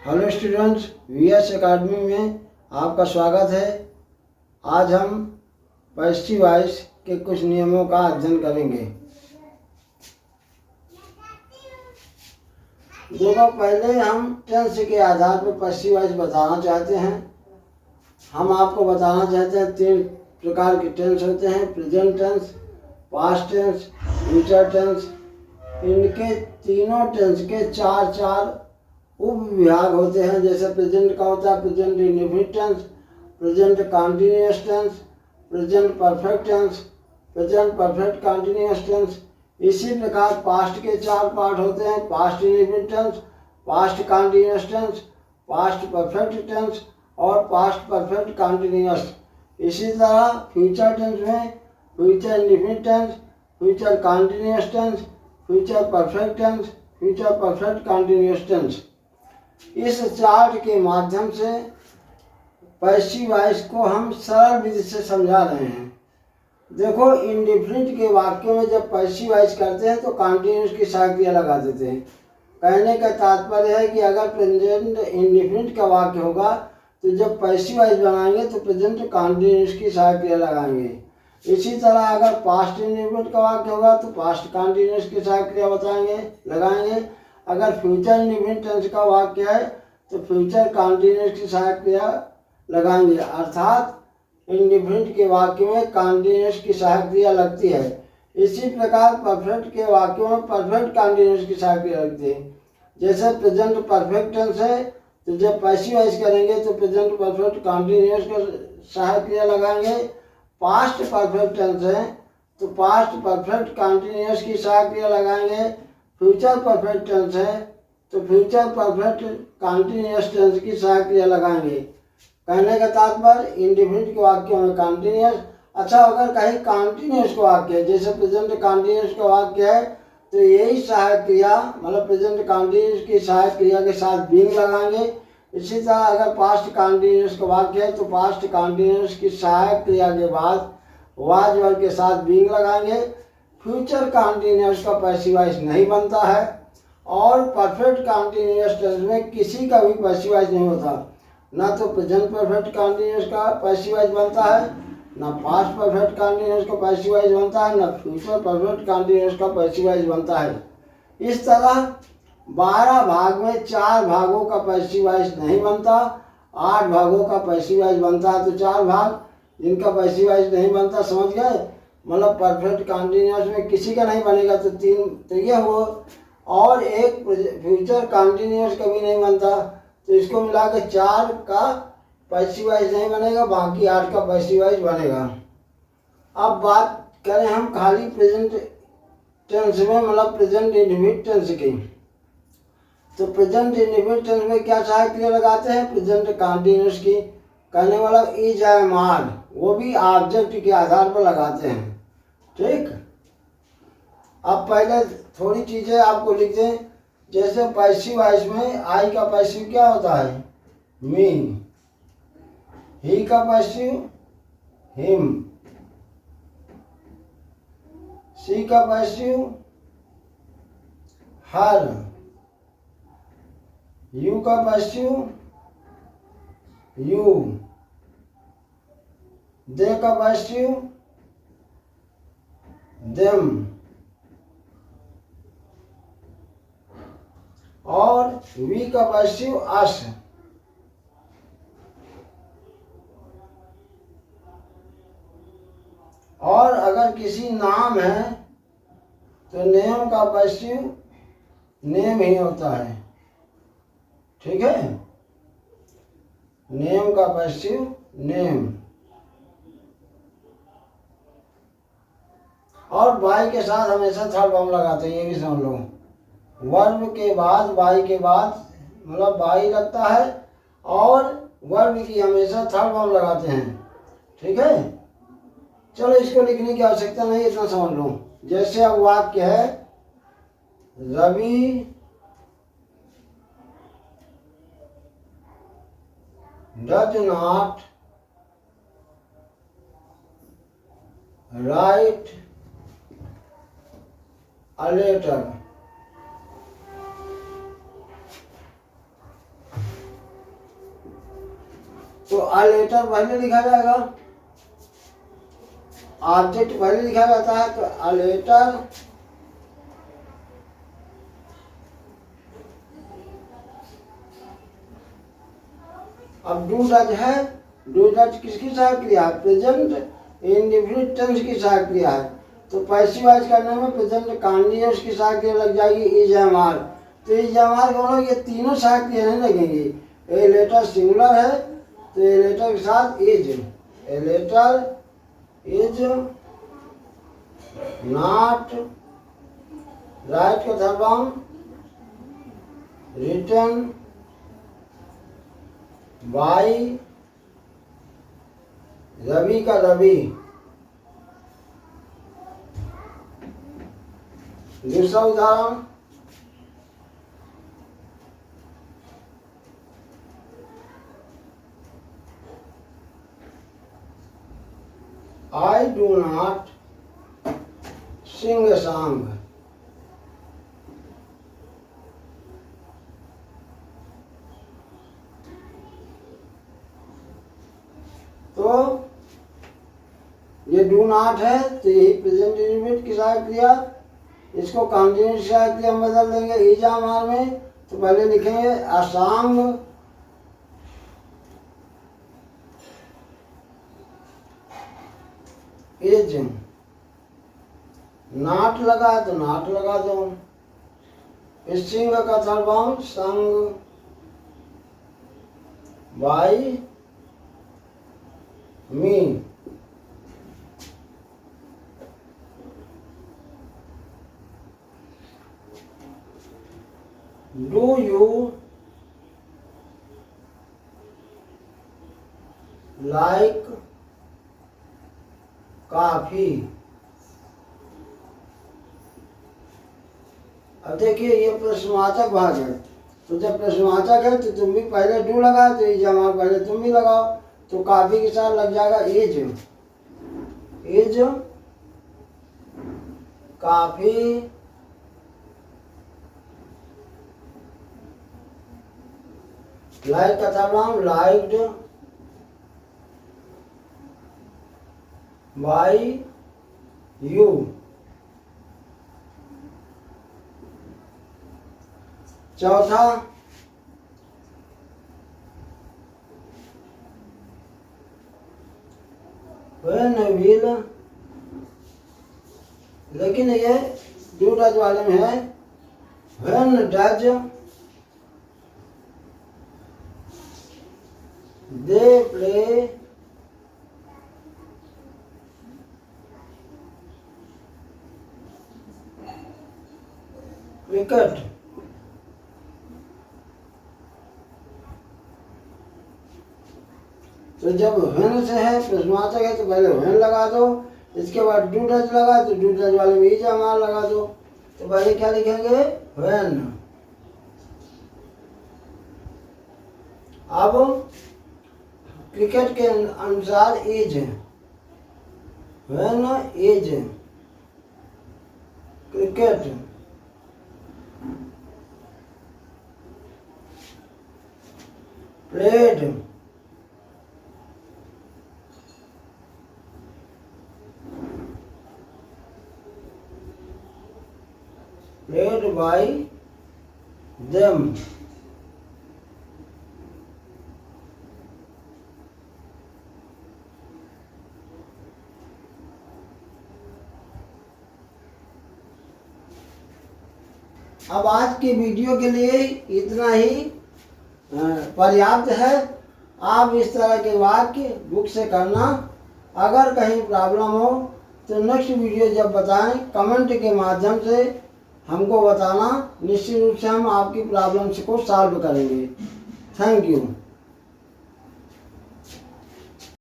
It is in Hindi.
हेलो स्टूडेंट्स, वीएस एकेडमी में आपका स्वागत है। आज हम पैसिव वॉइस के कुछ नियमों का अध्ययन करेंगे। देखो, पहले हम टेंस के आधार पर पैसिव वॉइस बताना चाहते हैं। हम आपको बताना चाहते हैं 3 प्रकार के टेंस होते हैं: present tense, past tense, future tense. इनके तीनों टेंस के 4 उप विभाग होते हैं। जैसे प्रेजेंट का होता है present indefinite tense, present continuous tense, present perfect tense, present perfect continuous tense. इसी प्रकार पास्ट के 4 पार्ट होते हैं: past indefinite tense, past continuous tense, past perfect tense और पास्ट परफेक्ट कंटिन्यूअस। इसी तरह फ्यूचर टेंस में future indefinite tense, future continuous tense, future perfect tense, future perfect continuous tense. इस चार्ट के माध्यम से पैसिव वॉइस को हम सरल विधि से समझा रहे हैं। देखो, इंडिफिनिट के वाक्यों में जब पैसिव वॉइस करते हैं तो कंटिन्यूअस की सहायक क्रिया लगा देते हैं। कहने का तात्पर्य है कि अगर प्रेजेंट इंडिफिनिट का वाक्य होगा तो जब पैसिव वॉइस बनाएंगे तो प्रेजेंट कंटिन्यूअस की सहायक क्रिया लगाएंगे। इसी तरह अगर पास्ट इंडिफिनिट का वाक्य होगा तो पास्ट कंटिन्यूअस की सहायक क्रिया लगाएंगे। अगर फ्यूचर इंडेफिनिट टेंस का वाक्य है तो फ्यूचर कंटिन्यूअस की सहायक क्रिया लगाएंगे। अर्थात इंडेफिनिट के वाक्य में कंटिन्यूअस की सहायक क्रिया लगती है। इसी प्रकार परफेक्ट के वाक्यों में परफेक्ट कंटिन्यूअस की सहायक क्रिया लगती है। जैसे प्रेजेंट परफेक्ट टेंस है तो जब पैसिव वॉइस करेंगे तो प्रेजेंट परफेक्ट कंटिन्यूअस की सहायक क्रिया लगाएंगे। पास्ट परफेक्ट टेंस है तो पास्ट परफेक्ट कंटिन्यूअस की सहायक क्रिया लगाएंगे। फ्यूचर परफेक्ट टेंस है तो फ्यूचर परफेक्ट कंटिन्यूअस टेंस की सहायक क्रिया लगाएंगे। कहने का तात्पर्य इंडेफिनिट के वाक्यों में कंटिन्यूअस। अच्छा, अगर कहीं कंटिन्यूअस का वाक्य है, जैसे प्रेजेंट कंटिन्यूअस का वाक्य है तो यही सहायक क्रिया मतलब प्रेजेंट कंटिन्यूअस की सहायक क्रिया के साथ बीइंग लगाएंगे। इसी तरह अगर पास्ट कंटिन्यूअस का वाक्य है तो पास्ट कंटिन्यूअस की सहायक क्रिया के बाद वाज वर्ब के साथ बीइंग लगाएंगे। फ्यूचर कंटिन्यूअस का पैसिव वॉइस नहीं बनता है और परफेक्ट कंटिन्यूअस टेंस में किसी का भी पैसिव वॉइस नहीं होता। ना तो प्रेजेंट परफेक्ट कंटिन्यूअस का पैसिव वॉइस बनता है, ना पास्ट परफेक्ट कंटिन्यूअस का पैसिव वॉइस बनता है, ना फ्यूचर परफेक्ट कंटिन्यूअस का पैसिव वॉइस बनता है। इस तरह 12 भाग में 4 भागों का पैसिव वॉइस नहीं बनता, 8 भागों का पैसिव वॉइस बनता है। तो 4 भाग जिनका पैसिव वॉइस नहीं बनता, समझ गए? मतलब परफेक्ट कंटिन्यूअस में किसी का नहीं बनेगा तो 3 तो ये हुआ, और एक फ्यूचर कंटिन्यूअस का भी नहीं बनता तो इसको मिला के 4 का पैसिव वॉइस नहीं बनेगा, बाकी 8 का पैसिव वॉइस बनेगा। अब बात करें हम खाली प्रेजेंट टेंस में मतलब प्रेजेंट इंडेफिनिट टेंस की। तो प्रेजेंट इंडेफिनिट टेंस में क्या सहायक क्रिया लगाते हैं? प्रेजेंट कंटिन्यूअस की। कहने वाला इज एम आर, वो भी ऑब्जेक्ट के आधार पर लगाते हैं। ठीक, अब पहले थोड़ी चीजें आपको लिख दें। जैसे पैसिव वॉइस में आई का पैसिव क्या होता है? मी। ही का पैसिव हिम। शी का पैसिव हर। यू का पैसिव यू। दे का पैसिव देम। और वी का पैसिव अस। और अगर किसी नाम है तो नेम का पैसिव नेम ही होता है। ठीक है, नेम का पैसिव नेम। और बाई के साथ हमेशा थर्ड फॉर्म लगाते हैं, ये भी समझ लो। वर्ब के बाद बाई के बाद मतलब बाई लगता है और वर्ब की हमेशा थर्ड फॉर्म लगाते हैं। ठीक है, चलो इसको लिखने की आवश्यकता नहीं, इतना समझ लो। जैसे अब वाक्य है Ravi does not write a letter तो अ लेटर पहले लिखा जाएगा, ऑब्जेक्ट पहले लिखा जाता है, तो अ लेटर अब डू डज है, डू डज किसकी सहायक क्रिया है? प्रेजेंट इंडेफिनिट टेंस की सहायक क्रिया है। तो पैसिव वॉइस करने में प्रेजेंट कॉन्टिन्यूअस की सहायक क्रिया लग जाएगी इज एम आर। तो इज एम आर बोलो, ये तीनों सहायक क्रिया नहीं लगेंगी। ए लेटर सिंगुलर है तो ए लेटर के साथ is, a letter is not right का third form written by Ravi का रवि। दूसरा उदाहरण, I do not sing a song. तो ये डू नॉट है तो यही प्रेजेंट इंडेफिनिट की सहायक क्रिया, इसको कंटीन्यूअस सहायक क्रिया में बदल देंगे इज एम आर में। तो पहले लिखेंगे अ सॉन्ग इज, नॉट लगा तो नॉट लगा दो, सिंग का थर्ड फॉर्म संग by me. Do you like coffee? अब देखिए ये प्रश्नवाचक भाग है, तो जब प्रश्नवाचक है तो तुम भी पहले डू लगा, तो ये जमा पहले तुम भी लगाओ, तो कॉफी के साथ लग जाएगा इज, इज कॉफी लाइक का था नाम लाइक्ड बाई यू। चौथा, when will, लेकिन ये डू डज वाले में है, when does they play cricket? तो जब व्हेन से है प्रश्नवाचक है तो पहले व्हेन लगा दो, इसके बाद डू डज लगा तो डू डज वाले में इज एम आर लगा दो। तो पहले क्या लिखेंगे? व्हेन। अब क्रिकेट के अनुसार is, when is cricket played, played by them। अब आज की वीडियो के लिए इतना ही पर्याप्त है। आप इस तरह के वाक्य बुक से करना। अगर कहीं प्रॉब्लम हो तो नेक्स्ट वीडियो जब बताएं कमेंट के माध्यम से हमको बताना, निश्चित रूप से हम आपकी प्रॉब्लम्स को सॉल्व करेंगे। Thank you.